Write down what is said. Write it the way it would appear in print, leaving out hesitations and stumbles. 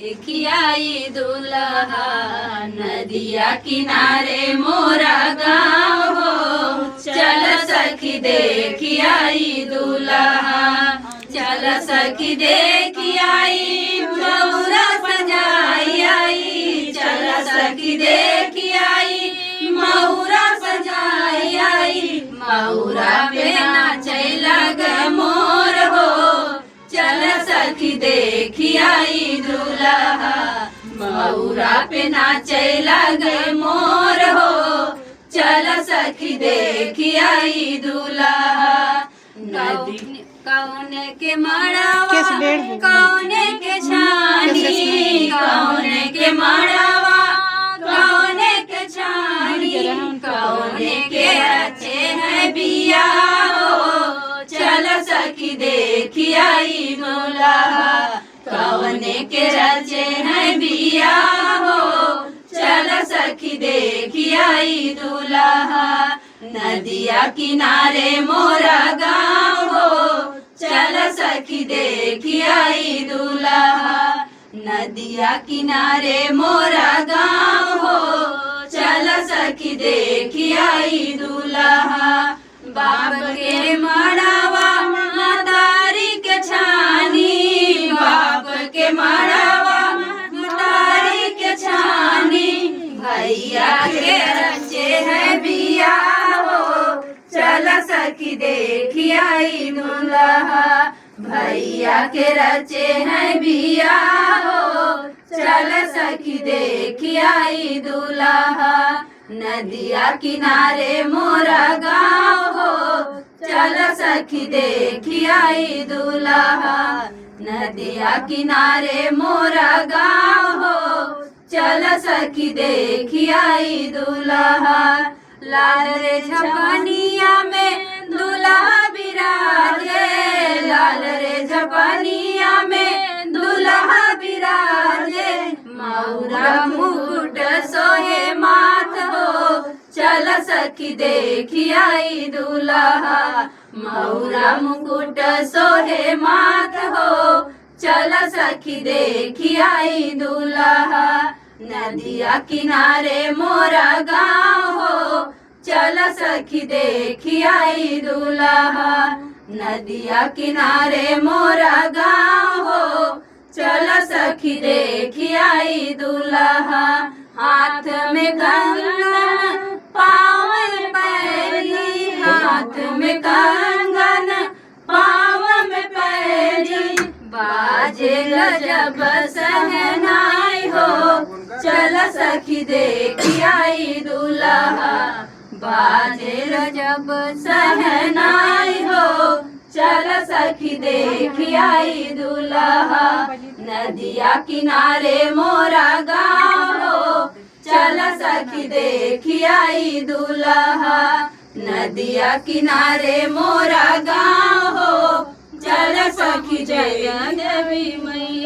देखियाई दुल्हा नदिया किनारे मोरा गाँव हो। चल सखी देखियाई दुल्हा, चल सखी देखियाई मौरा सजाई आई। चल सखी देखियाई मौरा सजाई आई। मौरा पे नाचै लग मोर हो। चल सखी देखियाई दुल्हा, मौरा पे नाचै लगे मोर हो। चल सखी देखियाई दुल्हा। कौने के मड़ावा कौने के छानी, कौने के मड़ावा कौने के छानी, कौने के रचे है बिया हो। चल सखी देखियाई दुल्हा, कौने के रचे है बिया हो। चल सखी देखियाई दुल्हा, नदिया किनारे मोरा गाँव हो। चल सखी देखियाई दुल्हा, नदिया किनारे मोरा गाँव हो। चल सखी देखियाई दुल्हा। बाप के मड़ावा मतारी के छानी, बाप के मड़ावा मतारी के छानी, भैया के रचे है बिया हो। चल सखी देखियाई दुल्हा, भैया के रचे है बिया हो। चल सखी देखियाई दुल्हा, नदिया किनारे मोरा गाँव हो। चल सखी देखियाई दुल्हा, नदिया किनारे मोरा गाँव हो। चल सखी देखियाई दुल्हा। लाल रे झपनिया में दुल्हा बिराजे, लाल रे झपनिया में दुल्हा बिराजे। मौरा मुकुट सोहे माथ हो। चल सखी देखियाई दुल्हा, मौरा मुकुट सोहे माथ हो। चल सखी देखियाई दुल्हा, नदिया किनारे मोरा गाँव हो। चल सखी देखियाई दुल्हा, नदिया किनारे मोरा गाँव हो। चल सखी देखियाई दुल्हा। हाथ में कंगन पाँव में पैरी, हाथ में कंगन पाँव में पैरी, बाजे गजब सहनाई हो। चल सखी देखियाई दुल्हा, बाजे गजब सहनाई हो। चल सखी देखियाई दुल्हा, नदिया किनारे मोरा गाँव हो। चल सखी देखियाई दुल्हा, नदिया किनारे मोरा गाँव हो। चल सखी जय देवी मैया।